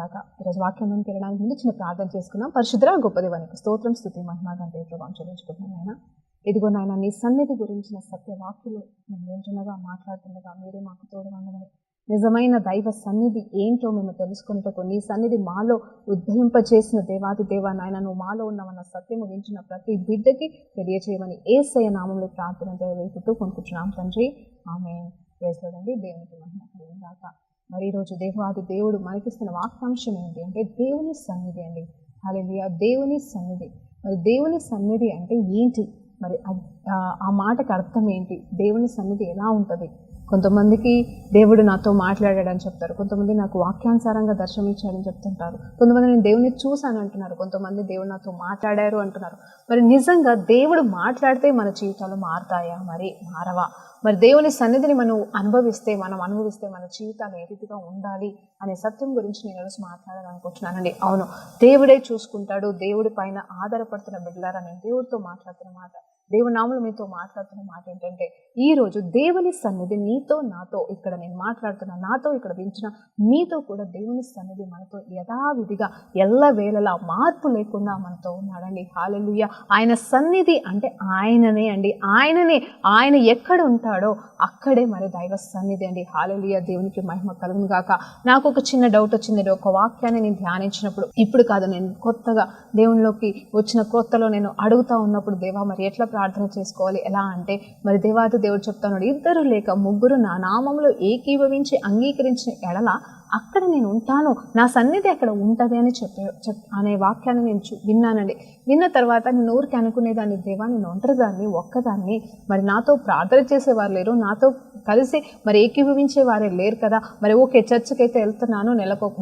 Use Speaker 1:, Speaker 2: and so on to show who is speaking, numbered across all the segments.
Speaker 1: గాక. ఈరోజు వాక్యంలోకి వెళ్ళడానికి ముందు చిన్న ప్రార్థన చేసుకుందాం. పరిశుద్ధ గొప్ప దేవానికి స్తోత్రం, స్తుతి, మహిమ గంటే ప్రభావం చెల్లించుకుంటున్నాను నాయన. ఇదిగో నాయన, నీ సన్నిధి గురించిన సత్యవాక్యులు మేము వింటుండగా మాట్లాడుతుండగా మీరే మాకు తోడుగా ఉండమని, నిజమైన దైవ సన్నిధి ఏంటో మేము తెలుసుకున్నటకు నీ సన్నిధి మాలో ఉద్భవింపచేసిన దేవాది దేవా నాయన, నువ్వు మాలో ఉన్నవన్న సత్యము వించిన ప్రతి బిడ్డకి తెలియచేయమని యేసయ్య నామములో ప్రార్థన వేడుకుంటూ కొనుక్కుంటున్నాం తండ్రి, ఆమేన్. ప్రైజ్ లార్డ్ అండి. దేవునికి మహిమ కలుగును గాక. మరి ఈరోజు దేవాది దేవుడు మనకిస్తున్న వాక్యాంశం ఏంటి అంటే దేవుని సన్నిధి అండి. హల్లెలూయా. దేవుని సన్నిధి. మరి దేవుని సన్నిధి అంటే ఏంటి? మరి ఆ మాటకు అర్థం ఏంటి? దేవుని సన్నిధి ఎలా ఉంటుంది? కొంతమందికి దేవుడు నాతో మాట్లాడాడని చెప్తారు, కొంతమంది నాకు వాక్యానుసారంగా దర్శనమిచ్చాడని చెప్తుంటారు, కొంతమంది నేను దేవుని చూశాను అంటున్నారు, కొంతమంది దేవుడు నాతో మాట్లాడారు అంటున్నారు. మరి నిజంగా దేవుడు మాట్లాడితే మన జీవితాలు మారుతాయా? మరి మారవా? మరి దేవుని సన్నిధిని మనం అనుభవిస్తే మన జీవితాలు ఏ రీతిగా ఉండాలి అనే సత్యం గురించి నేను ఈరోజు మాట్లాడాలనుకుంటున్నానండి. అవును, దేవుడే చూసుకుంటాడు. దేవుడి పైన ఆధారపడుతున్న బిడ్డలారా, నేను దేవుడితో మాట్లాడుతున్న మాట, దేవుని నామములో మీతో మాట్లాడుతున్న మాట ఏంటంటే, ఈరోజు దేవుని సన్నిధి నీతో నాతో, ఇక్కడ నేను మాట్లాడుతున్నా నాతో, ఇక్కడ వించిన మీతో కూడా దేవుని సన్నిధి మనతో యథావిధిగా ఎల్లవేళలా మార్పు లేకుండా మనతో ఉన్నాడండి. హల్లెలూయా. ఆయన సన్నిధి అంటే ఆయననే అండి. ఆయన ఎక్కడ ఉంటాడో అక్కడే మరి దైవ సన్నిధి అండి. హల్లెలూయా. దేవునికి మహిమ కలుగును గాక. నాకు ఒక చిన్న డౌట్ వచ్చింది. ఒక వాక్యాన్ని నేను ధ్యానించినప్పుడు, ఇప్పుడు కాదు, నేను కొత్తగా దేవునిలోకి వచ్చిన కొత్తలో నేను అడుగుతా ఉన్నప్పుడు, దేవా మరి ఎట్లా ప్రార్థన చేసుకోవాలి, ఎలా అంటే, మరి దేవాది దేవుడు చెప్తాను, ఇద్దరు లేక ముగ్గురు నా నామములో ఏకీభవించి అంగీకరించిన ఎడల అక్కడ నేను ఉంటాను, నా సన్నిధి అక్కడ ఉంటుంది అని అనే వాక్యాన్ని నేను విన్నానండి. విన్న తర్వాత నేను ఊరికి అనుకునేదాన్ని, దేవా నేను ఒంటరిదాన్ని, ఒక్కదాన్ని, మరి నాతో ప్రార్థన చేసేవారు లేరు, నాతో కలిసి మరి ఏకీభవించే వారే లేరు కదా. మరి ఓకే, చర్చికి అయితే వెళ్తున్నాను,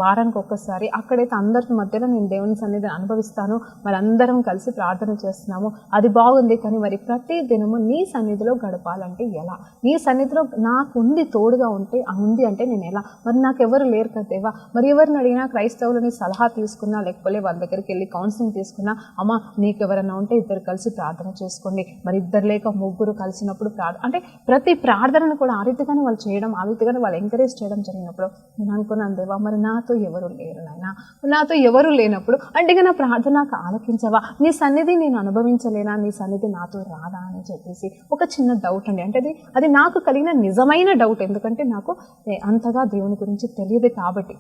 Speaker 1: వారానికి ఒక్కసారి, అక్కడైతే అందరి మధ్యలో నేను దేవుని సన్నిధిని అనుభవిస్తాను, మరి అందరం కలిసి ప్రార్థన చేస్తున్నాము, అది బాగుంది. కానీ మరి ప్రతి దినము నీ సన్నిధిలో గడపాలంటే ఎలా? నీ సన్నిధిలో నాకు ఉంది, తోడుగా ఉంది అంటే నేను ఎలా? మరి నాకెవరు లేరు కదా దేవా. మరి ఎవరిని అడిగినా, క్రైస్తవులని సలహా తీసుకున్నా, లేకపోతే వాళ్ళ దగ్గరికి వెళ్ళి కౌన్సిలింగ్ తీసుకున్నా, అమ్మ నీకు ఎవరైనా ఉంటే ఇద్దరు కలిసి ప్రార్థన చేసుకోండి, మరి ఇద్దరు లేక ముగ్గురు కలిసినప్పుడు అంటే ప్రతి ప్రార్థనను కూడా ఆ రీతిగానే వాళ్ళు చేయడం, ఆ రీతిగానే వాళ్ళు ఎంకరేజ్ చేయడం జరిగినప్పుడు నేను అనుకున్నాను, దేవా మరి నాతో ఎవరు లేరు నాయన, నాతో ఎవరు లేనప్పుడు అంటే నా ప్రార్థన నాకు ఆలకించవా? నీ సన్నిధి నేను అనుభవించలేనా? నీ సన్నిధి నాతో రాదా అని చెప్పేసి ఒక చిన్న డౌట్ అండి. అంటే అది నాకు కలిగిన నిజమైన డౌట్, ఎందుకంటే నాకు అంతగా దేవుని గురించి తెలియదు కాబట్టి.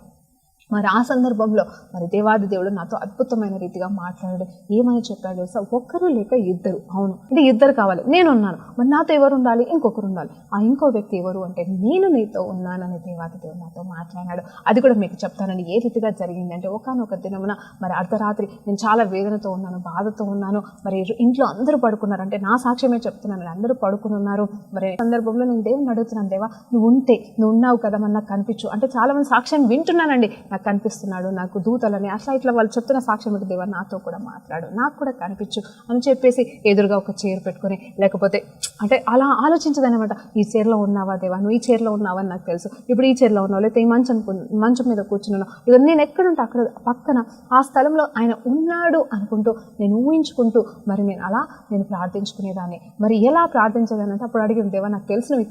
Speaker 1: మరి ఆ సందర్భంలో మరి దేవాది దేవుడు నాతో అద్భుతమైన రీతిగా మాట్లాడాడు. ఏమని చెప్పాడు తెలుసా? ఒక్కరు లేక ఇద్దరు. అవును, అంటే ఇద్దరు కావాలి, నేను ఉన్నాను, మరి నాతో ఎవరు ఉండాలి? ఇంకొకరు ఉండాలి. ఆ ఇంకో వ్యక్తి ఎవరు అంటే, నేను నీతో ఉన్నానని దేవాది దేవుడు నాతో మాట్లాడాడు. అది కూడా మీకు చెప్తానండి ఏ రీతిగా జరిగిందంటే, ఒకానొక దినమున మరి అర్ధరాత్రి నేను చాలా వేదనతో ఉన్నాను, బాధతో ఉన్నాను. మరి ఇంట్లో అందరూ పడుకున్నారు, అంటే నా సాక్ష్యమే చెప్తున్నాను, అందరూ పడుకుని ఉన్నారు. మరి సందర్భంలో నేను దేవుని అడుగుతున్నాను, దేవా నువ్వు ఉన్నావు కదా, మరి నాకు కనిపించు. అంటే చాలా మంది సాక్ష్యం వింటున్నానండి, నాకు కనిపిస్తున్నాడు, నాకు దూతలని అట్లా ఇట్లా వాళ్ళు చెప్తున్న సాక్ష్యం ఏంటి, దేవా నాతో కూడా మాట్లాడు, నాకు కూడా కనిపించు అని చెప్పేసి ఎదురుగా ఒక చైర్ పెట్టుకొని, లేకపోతే అంటే అలా ఆలోచించదనమాట. ఈ చైర్లో ఉన్నావా దేవా, నువ్వు ఈ చైర్లో ఉన్నావని నాకు తెలుసు, ఇప్పుడు ఈ చైర్లో ఉన్నావు, లేకపోతే ఈ మంచం మీద కూర్చున్నావు, ఇక నేను ఎక్కడుంటే అక్కడ పక్కన ఆ స్థలంలో ఆయన ఉన్నాడు అనుకుంటూ నేను ఊహించుకుంటూ మరి నేను ప్రార్థించుకునేదాన్ని. మరి ఎలా ప్రార్థించేదాన్ని అంటే, అప్పుడు అడిగిన, దేవా నాకు తెలుసు నువ్వు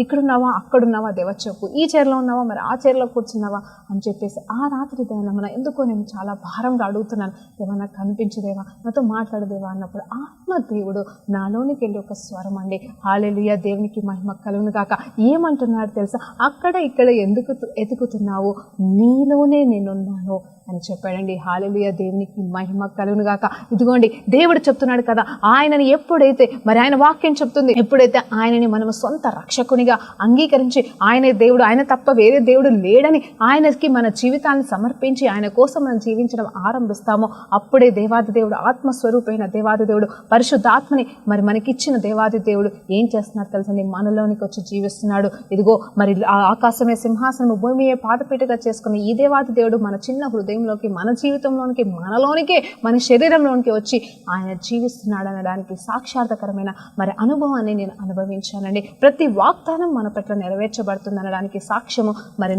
Speaker 1: ఇక్కడున్నావా అక్కడున్నావా దేవా చెప్పు, ఈ చైర్లో ఉన్నావా మరి ఆ చైర్లో కూర్చున్నావా అని చెప్పేసి ఆ రాత్రి దేవనమ్మన ఎందుకో నేను చాలా భారంగా అడుగుతున్నాను, దేవా నాకు కనిపించదేవా, నాతో మాట్లాడదేవా అన్నప్పుడు ఆత్మదేవుడు నాలోనికి వెళ్ళి ఒక స్వరం అండి. హల్లెలూయా. దేవునికి మహిమ కలుగును గాక. ఏమంటున్నాడు తెలుసా? అక్కడ ఇక్కడ ఎందుకు ఎతుకుతున్నావు, నీలోనే నేనున్నాను అని చెప్పాడండి. హల్లెలూయా. దేవునికి మహిమ కలుగును గాక. ఇదిగోండి దేవుడు చెప్తున్నాడు కదా, ఆయనని ఎప్పుడైతే మరి ఆయన వాక్యం చెప్తుంది, ఎప్పుడైతే ఆయనని మనం సొంత రక్షకునిగా అంగీకరించి ఆయనే దేవుడు, ఆయన తప్ప వేరే దేవుడు లేడని ఆయనకి మన జీవితాన్ని సమర్పించి ఆయన కోసం మనం జీవించడం ఆరంభిస్తామో, అప్పుడే దేవాది దేవుడు, ఆత్మస్వరూపైన దేవాది దేవుడు, పరిశుద్ధాత్మని మరి మనకిచ్చిన దేవాది దేవుడు ఏం చేస్తున్నారు తెలుసండి? మనలోనికి వచ్చి జీవిస్తున్నాడు. ఇదిగో మరి ఆకాశమే సింహాసనము, భూమియే పాదపీఠగా చేసుకుని ఈ దేవాది దేవుడు మన చిన్న హృదయం హృదయంలోకి, మన జీవితంలోనికి, మనలోనికి, మన శరీరంలోనికి వచ్చి ఆయన జీవిస్తున్నాడు అనడానికి సాక్షాత్కరమైన మరి అనుభవాన్ని నేను అనుభవించానండి. ప్రతి వాగ్దానం మన పట్ల నెరవేర్చబడుతుంది అనడానికి సాక్ష్యము మరి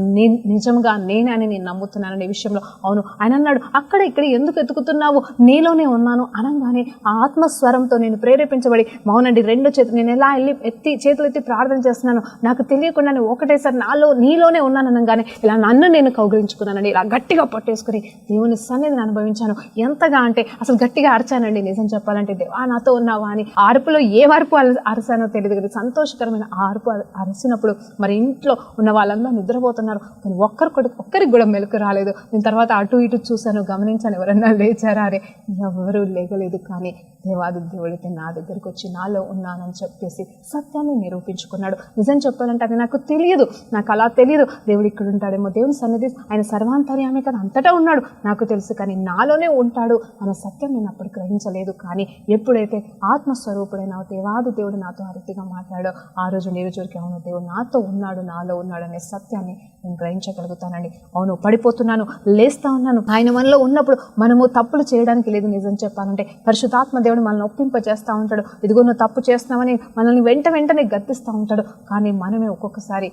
Speaker 1: నిజంగా నేనని నేను నమ్ముతున్నాను ఈ విషయంలో. అవును, ఆయన అన్నాడు, అక్కడ ఇక్కడ ఎందుకు ఎతుకుతున్నావు, నీలోనే ఉన్నాను అనగానే ఆ ఆత్మస్వరంతో నేను ప్రేరేపించబడి, మౌనండి 2 చేతులు నేను ఎలా చేతులు ఎత్తి ప్రార్థన చేస్తున్నాను, నాకు తెలియకుండానే ఒకటేసారి నీలోనే ఉన్నాను అనగానే ఇలా నన్ను నేను కౌగిలించుకున్నానండి. ఇలా గట్టిగా పట్టేసుకుని దేవుని సన్నిధిని అనుభవించాను. ఎంతగా అంటే అసలు గట్టిగా అరిచానండి. నిజం చెప్పాలంటే, దేవా నాతో ఉన్నావా అని. అరుపులో ఏ అరుపు అరిసానో తెలియదు కదా, సంతోషకరమైన ఆ అరుపు అరిసినప్పుడు మరి ఇంట్లో ఉన్న వాళ్ళందరూ నిద్రపోతున్నారు, కానీ ఒక్కరికి కూడా మెలకు రాలేదు. నేను తర్వాత అటు ఇటు చూశాను, గమనించాను ఎవరన్నా లేచారా అరే, ఎవరు లేగలేదు. కానీ దేవాది దేవుడితే నా దగ్గరికి వచ్చి నాలో ఉన్నానని చెప్పేసి సత్యాన్ని నిరూపించుకున్నాడు. నిజం చెప్పాలంటే అది నాకు తెలియదు, నాకు అలా తెలియదు. దేవుడు ఇక్కడ ఉంటాడేమో, దేవుని సన్నిధి ఆయన సర్వాంతర్యామి కదా, అంతటా ఉన్నాడు నాకు తెలుసు, కానీ నాలోనే ఉంటాడు అనే సత్యం నేను అప్పుడు గ్రహించలేదు. కానీ ఎప్పుడైతే ఆత్మస్వరూపుడైన దేవాది దేవుడు నాతో ఆ రీతిగా మాట్లాడో, ఆ రోజు నిరుజురికి అవును దేవుడు నాతో ఉన్నాడు, నాలో ఉన్నాడు అనే సత్యాన్ని నేను గ్రహించగలుగుతానండి. అవును, పడిపోతున్నాను, లేస్తా ఉన్నాను. ఆయన మనలో ఉన్నప్పుడు మనము తప్పులు చేయడానికి లేదు. నిజం చెప్పాలంటే పరిశుద్ధాత్మ దేవుడు మనల్ని ఒప్పింపజేస్తూ ఉంటాడు. ఇదిగో నువ్వు తప్పు చేస్తున్నామని మనల్ని వెంటనే గద్దిస్తూ ఉంటాడు. కానీ మనమే ఒక్కొక్కసారి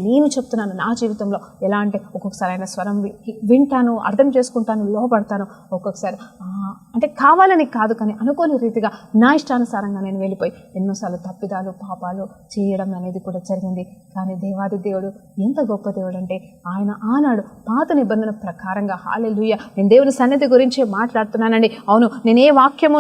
Speaker 1: నేను చెప్తున్నాను నా జీవితంలో ఎలా అంటే, ఒక్కొక్కసారి ఆయన స్వరం వింటాను, అర్థం చేసుకుంటాను, లోపడతాను. ఒక్కొక్కసారి అంటే కావాలని కాదు, కానీ అనుకోని రీతిగా నా ఇష్టానుసారంగా నేను వెళ్ళిపోయి ఎన్నోసార్లు తప్పిదాలు పాపాలు చేయడం అనేది కూడా జరిగింది. కానీ దేవాది దేవుడు ఎంత గొప్ప దేవుడు అంటే, ఆయన ఆనాడు పాత నిబంధన ప్రకారంగా హల్లెలూయా, నేను దేవుని సన్నిధి గురించి మాట్లాడుతున్నానండి. అవును, నేను ఏ వాక్యము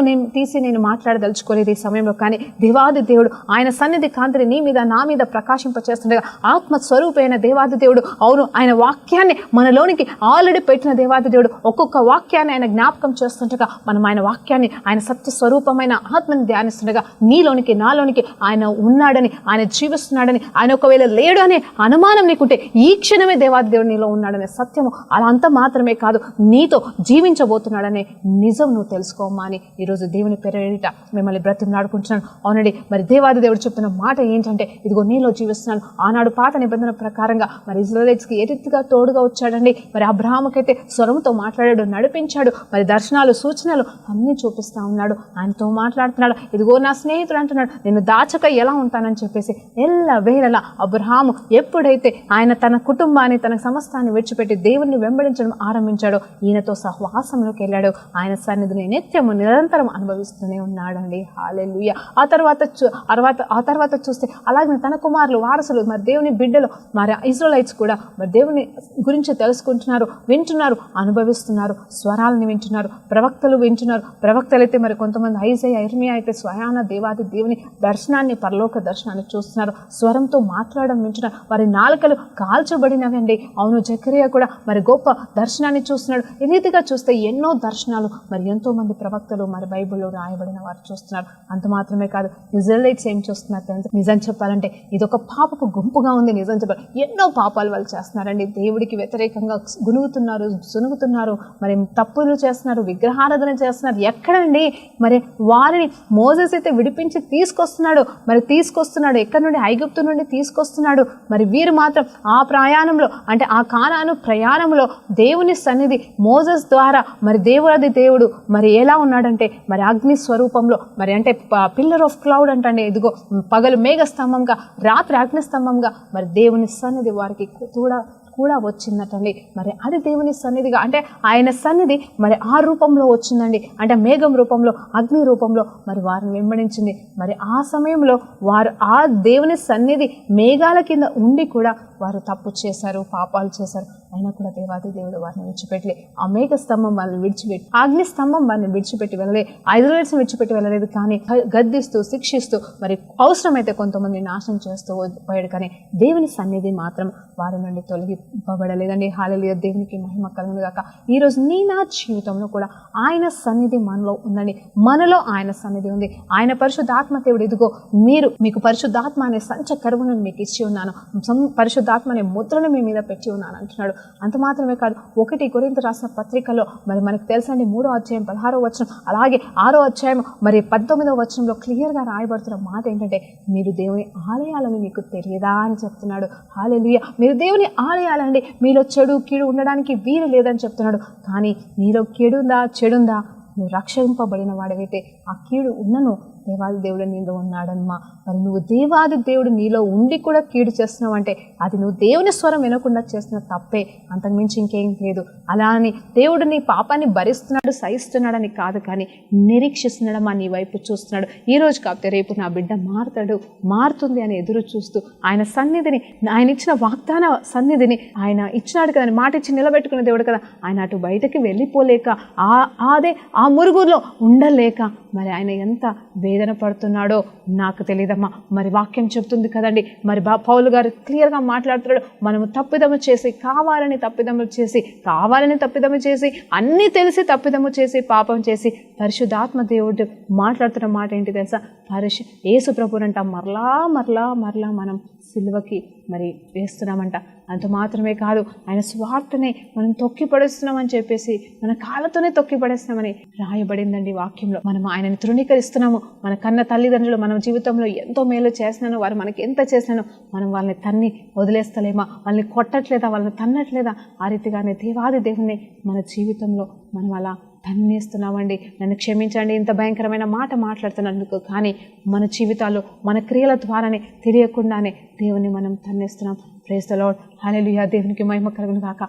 Speaker 1: నేను మాట్లాడదలుచుకోలేదు ఈ సమయంలో, కానీ దేవాది దేవుడు ఆయన సన్నిధి కాంతిని నీ మీద నా మీద ప్రకాశింపచేస్తుండగా ఆత్మస్వరూపైన దేవాది దేవుడు, అవును ఆయన వాక్యాన్ని మనలోనికి ఆల్రెడీ పెట్టిన దేవాది దేవుడు ఒక్కొక్క వాక్యాన్ని ఆయన జ్ఞాపకం చేస్తుండగా మనం ఆయన వాక్యాన్ని, ఆయన సత్య స్వరూపమైన ఆత్మని ధ్యానిస్తుండగా నీలోనికి నాలోనికి ఆయన ఉన్నాడని, ఆయన జీవిస్తున్నాడని, ఆయన ఒకవేళ లేడు అనే అనుమానం నీకుంటే ఈ క్షణమే దేవాది దేవుడు నీలో ఉన్నాడనే సత్యము, అలా అంత మాత్రమే కాదు నీతో జీవించబోతున్నాడనే నిజం నువ్వు తెలుసుకోమ్మా అని ఈరోజు దేవుని పేరిట మిమ్మల్ని బ్రతిమలాడుకుంటున్నాను. అవునండి, మరి దేవాది దేవుడు చెప్తున్న మాట ఏంటంటే, ఇదిగో నీలో జీవిస్తున్నాను. ఆనాడు పాత నిబంధన ప్రకారంగా మరి ఇజ్రాయెలీయులకి ఏ రీతిగా తోడుగా వచ్చాడండి. మరి అబ్రహాముకైతే స్వరంతో మాట్లాడాడు, నడిపించాడు, మరి దర్శనాలు సూచనలు అన్నీ చూపిస్తూ ఉన్నాడు, ఆయనతో మాట్లాడుతున్నాడు. ఇదిగో నా స్నేహితుడు అంటున్నాడు, నేను దాచక ఎలా ఉంటానని చెప్పేసి ఎల్లవేళలా అబ్రహాము ఎప్పుడైతే ఆయన తన కుటుంబాన్ని తన సమస్తాన్ని విడిచిపెట్టి దేవుణ్ణి వెంబడించడం ఆరంభించాడో, ఈయనతో సహవాసంలోకి వెళ్ళాడు. ఆయన సన్నిధిని నిత్యము నిరంతరం అనుభవిస్తూనే ఉన్నాడండి. హల్లెలూయా. ఆ తర్వాత చూస్తే అలాగే తన కుమారులు వారసులు మరి దేవుని బిడ్డలు మరి ఇజ్రాయెలీయులు కూడా మరి దేవుని గురించి తెలుసుకుంటున్నారు, వింటున్నారు, అనుభవిస్తున్నారు, స్వరాలని వింటున్నారు, ప్రవక్తలు వింటున్నారు. ప్రవక్తలు అయితే మరి కొంతమంది ఐజాయా ఇర్మియా అయితే స్వయాన దేవాది దేవుని దర్శనాన్ని, పరలోక దర్శనాన్ని చూస్తున్నారు, స్వరంతో మాట్లాడడం వింటున్నారు. వారి నాలుకలు కాల్చబడినవండి. అవును, జకరియా కూడా మరి గొప్ప దర్శనాన్ని చూస్తున్నాడు. ఈ రీతిగా చూస్తే ఎన్నో దర్శనాలు మరి ఎంతో మంది ప్రవక్తలు మరి బైబిల్లో రాయబడిన వారు చూస్తున్నారు. అంత మాత్రమే కాదు, ఇజ్రాయెలీయులు ఏం చూస్తున్నారు? నిజం చెప్పాలంటే ఇది ఒక పాపపు గుంపుగా ఉంది. నిజం చెప్పాలి, ఎన్నో పాపాలు వాళ్ళు చేస్తున్నారండి. దేవుడికి వ్యతిరేకంగా గునుగుతున్నారు, సునుగుతున్నారు, మరి తప్పులు చేస్తున్నారు, విగ్రహారాధన చేస్తున్నారు. ఎక్కడండి మరి వారిని మోసెస్ అయితే విడిపించి తీసుకొస్తున్నాడు ఎక్కడి నుండి? ఐగుప్తు నుండి తీసుకొస్తున్నాడు. మరి వీరు మాత్రం ఆ ప్రయాణంలో అంటే ఆ కానాను ప్రయాణంలో దేవుని సన్నిధి మోసెస్ ద్వారా మరి దేవుడు మరి ఎలా ఉన్నాడంటే మరి అగ్ని స్వరూపంలో మరి అంటే పిల్లర్ ఆఫ్ క్లౌడ్ అంటే ఇదిగో పగలు మేఘ స్తంభంగా, రాత్రి అగ్ని స్తంభంగా మరి దేవుని సన్నిధి వారికి కూడా వచ్చిందటండి. మరి అది దేవుని సన్నిధిగా అంటే ఆయన సన్నిధి మరి ఆ రూపంలో వచ్చిందండి. అంటే మేఘం రూపంలో, అగ్ని రూపంలో మరి వారిని వెంబడించింది. మరి ఆ సమయంలో వారు ఆ దేవుని సన్నిధి మేఘాల కింద ఉండి కూడా వారు తప్పు చేశారు, పాపాలు చేశారు. అయినా కూడా దేవాది దేవుడు వారిని విడిచిపెట్టలే. ఆ మేఘ స్తంభం వాళ్ళని విడిచిపెట్టి, అగ్ని స్తంభం వారిని విడిచిపెట్టి వెళ్ళలేదు, ఇజ్రాయెలీయులను విడిచిపెట్టి వెళ్ళలేదు. కానీ గద్దిస్తూ, శిక్షిస్తూ మరి అవసరమైతే కొంతమంది నాశనం చేస్తూ పోయాడు. కానీ దేవుని సన్నిధి మాత్రం వారి నుండి తొలగిపోబడలేదండి. హల్లెలూయా, దేవునికి మహిమ కలుగును గాక. ఈరోజు నా జీవితంలో కూడా ఆయన సన్నిధి మనలో ఉందండి. మనలో ఆయన సన్నిధి ఉంది. ఆయన పరిశుద్ధాత్మ దేవుడు, ఇదిగో మీకు పరిశుద్ధాత్మ అనే సంచ కరువును మీకు ఇచ్చి ఉన్నాను. పరిశుద్ధాత్మ పరిశుద్ధాత్మ అనే ముద్రను మీ మీద పెట్టి ఉన్నాను అంటున్నాడు. అంత మాత్రమే కాదు, 1 కొరింథీ రాసిన పత్రికలో మరి మనకు తెలుసండి 3వ అధ్యాయం 16వ వచనం, అలాగే 6వ అధ్యాయం మరి 19వ వచనంలో క్లియర్గా రాయబడుతున్న మాట ఏంటంటే, మీరు దేవుని ఆలయాలని మీకు తెలియదా అని చెప్తున్నాడు. హల్లెలూయా. మీరు దేవుని ఆలయాలండి, మీలో చెడు కీడు ఉండడానికి వీలు లేదని చెప్తున్నాడు. కానీ నీలో చెడుందా, నువ్వు రక్షింపబడిన వాడివైతే ఆ కీడు ఉన్నను దేవాది దేవుడు నీలో ఉన్నాడమ్మా. మరి నువ్వు దేవాది దేవుడు నీలో ఉండి కూడా కీడు చేస్తున్నావు అంటే అది నువ్వు దేవుని స్వరం వినకుండా చేస్తున్న తప్పే, అంతకుమించి ఇంకేం లేదు. అలా అని దేవుడు నీ పాపాన్ని భరిస్తున్నాడు సహిస్తున్నాడని కాదు, కానీ నిరీక్షిస్తున్నాడమ్మా, నీ వైపు చూస్తున్నాడు. ఈ రోజు కాకపోతే రేపు నా బిడ్డ మారుతుంది అని ఎదురు చూస్తూ ఆయన సన్నిధిని, ఆయన ఇచ్చిన వాగ్దాన సన్నిధిని ఆయన ఇచ్చినాడు కదా, మాట ఇచ్చి నిలబెట్టుకున్న దేవుడు కదా, ఆయన అటు బయటకి వెళ్ళిపోలేక ఆ మురుగులో ఉండలేక మరి ఆయన ఎంత వేదన పడుతున్నాడో నాకు తెలియదమ్మా. మరి వాక్యం చెప్తుంది కదండి, మరి పౌలు గారు క్లియర్గా మాట్లాడుతున్నాడు, మనము కావాలని తప్పిదము చేసి అన్నీ తెలిసి తప్పిదము చేసి పాపం చేసి పరిశుద్ధాత్మ దేవుడు మాట్లాడుతున్న మాట ఏంటి తెలుసా, యేసు ప్రభునంట మరలా మనం సిలువకి మరి వేస్తున్నామంట. అంత మాత్రమే కాదు, ఆయన స్వార్థనే మనం తొక్కిపడేస్తున్నామని చెప్పేసి మన కాళ్ళతోనే తొక్కిపడేస్తున్నామని రాయబడిందండి వాక్యంలో. మనం ఆయనని తృణీకరిస్తున్నాము. మన కన్న తల్లిదండ్రులు మన జీవితంలో ఎంతో మేలు చేసినాను, వారు మనకి ఎంత చేసినానో మనం వాళ్ళని తన్ని వదిలేస్తలేమా, వాళ్ళని కొట్టట్లేదా, వాళ్ళని తన్నట్లేదా, ఆ రీతిగానే దేవాది దేవుణ్ణి మన జీవితంలో మనం అలా తన్నేస్తున్నామండి. నన్ను క్షమించండి ఇంత భయంకరమైన మాట మాట్లాడుతున్నందుకు, కానీ మన జీవితాల్లో మన క్రియల ద్వారానే తెలియకుండానే దేవుని మనం తన్నేస్తున్నాం. Praise the lord. హల్లెలూయా. దేవునికి మహిమ కలుగును గాక.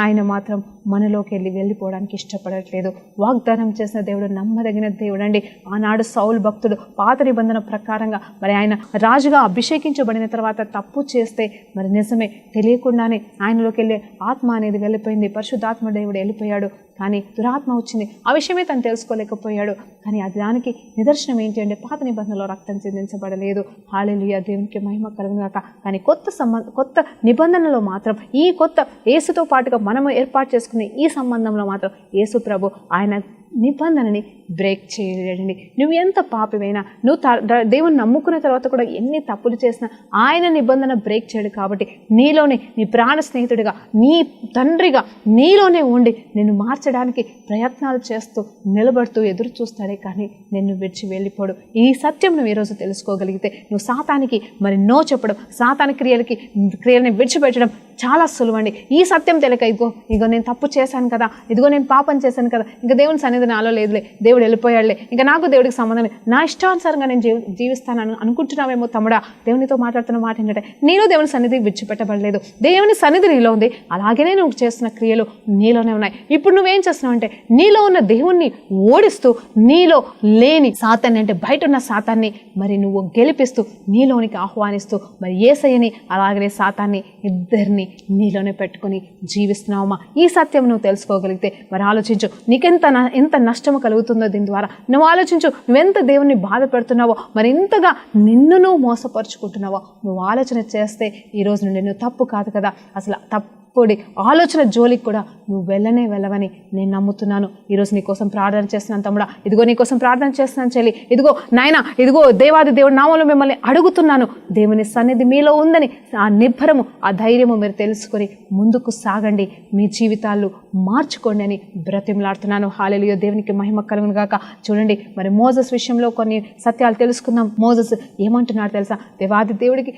Speaker 1: ఆయన మాత్రం మనలోకి వెళ్ళిపోవడానికి ఇష్టపడట్లేదు. వాగ్దానం చేసిన దేవుడు నమ్మదగిన దేవుడు అండి. ఆనాడు సౌలు భక్తుడు పాత నిబంధన ప్రకారంగా మరి ఆయన రాజుగా అభిషేకించబడిన తర్వాత తప్పు చేస్తే మరి నిజమే తెలియకుండానే ఆయనలోకి వెళ్ళే ఆత్మ అనేది వెళ్ళిపోయింది, పరిశుద్ధాత్మ దేవుడు వెళ్ళిపోయాడు. కానీ దురాత్మ వచ్చింది, ఆ విషయమే తను తెలుసుకోలేకపోయాడు. కానీ అది దానికి నిదర్శనం ఏంటి అంటే పాత నిబంధనలో రక్తం చెందించబడలేదు. హల్లెలూయా. దేవునికి మహిమ కలుగును గాక. కానీ కొత్త నిబంధనలో మాత్రం ఈ కొత్త యేసుతో పాటుగా మనము ఏర్పాటు చేసుకునే ఈ సంబంధంలో మాత్రం యేసు ప్రభు ఆయన నిబంధనని బ్రేక్ చేయలేడండి. నువ్వు ఎంత పాపివైనా, నువ్వు దేవుని నమ్ముకున్న తర్వాత కూడా ఎన్ని తప్పులు చేసినా ఆయన నిబంధన బ్రేక్ చేయడు. కాబట్టి నీలోనే నీ ప్రాణ స్నేహితుడిగా, నీ తండ్రిగా నీలోనే ఉండి నిన్ను మార్చడానికి ప్రయత్నాలు చేస్తూ నిలబడుతూ ఎదురు చూస్తాడే, కానీ నిన్ను విడిచి వెళ్ళిపోడు. ఈ సత్యం నువ్వు ఈరోజు తెలుసుకోగలిగితే నువ్వు సాతానికి మరి నో చెప్పడం, సాతాని క్రియలని విడిచిపెట్టడం చాలా సులువండి. ఈ సత్యం తెలియక ఇగో నేను తప్పు చేశాను కదా, ఇదిగో నేను పాపం చేశాను కదా, ఇంకా దేవుని సన్నిధి నాలో లేదులే, దేవుడు వెళ్ళిపోయాడులే, ఇంకా నాకు దేవుడికి సంబంధం లేదు, నా ఇష్టానుసారంగా నేను జీవిస్తాను అనుకుంటున్నావేమో తమ్ముడా. దేవునితో మాట్లాడుతున్న మాట ఏంటంటే, నేను దేవుని సన్నిధి విడిచిపెట్టబడలేదు, దేవుని సన్నిధి నీలో ఉంది, అలాగనే నువ్వు చేస్తున్న క్రియలు నీలోనే ఉన్నాయి. ఇప్పుడు నువ్వేం చేస్తున్నావు అంటే నీలో ఉన్న దేవుణ్ణి ఓడిస్తూ నీలో లేని సాతాన్ని, అంటే బయట ఉన్న సాతాన్ని మరి నువ్వు గెలిపిస్తూ నీలోనికి ఆహ్వానిస్తూ మరి యేసయ్యని అలాగనే సాతాన్ని ఇద్దరిని నీలోనే పెట్టుకుని జీవిస్తున్నావమ్మా. ఈ సత్యం నువ్వు తెలుసుకోగలిగితే మరి ఆలోచించు, నీకెంత నష్టము కలుగుతుందో దీని ద్వారా. నువ్వు ఆలోచించు, నువ్వెంత దేవుణ్ణి బాధ పెడుతున్నావో, మరి ఇంతగా నిన్ను నువ్వు మోసపరుచుకుంటున్నావో నువ్వు ఆలోచన చేస్తే ఈ రోజు నుండి నువ్వు తప్పు కాదు కదా, అసలు ఆలోచన జోలికి కూడా నువ్వు వెళ్ళవని నేను నమ్ముతున్నాను. ఈరోజు నీకోసం ప్రార్థన చేస్తున్నాను తమ్ముడా, ఇదిగో నీకోసం ప్రార్థన చేస్తున్నాను చెల్లి, ఇదిగో నాయనా, ఇదిగో దేవాది దేవుడి నామంలో మిమ్మల్ని అడుగుతున్నాను, దేవుని సన్నిధి మీలో ఉందని ఆ నిబ్బరము, ఆ ధైర్యము మీరు తెలుసుకొని ముందుకు సాగండి, మీ జీవితాలు మార్చుకోండి అని బ్రతిమలాడుతున్నాను. హల్లెలూయా. దేవునికి మహిమ కలుగును గాక. చూడండి, మరి మోసెస్ విషయంలో కొన్ని సత్యాలు తెలుసుకుందాం. మోసెస్ ఏమంటున్నాడు తెలుసా, దేవాది దేవుడికి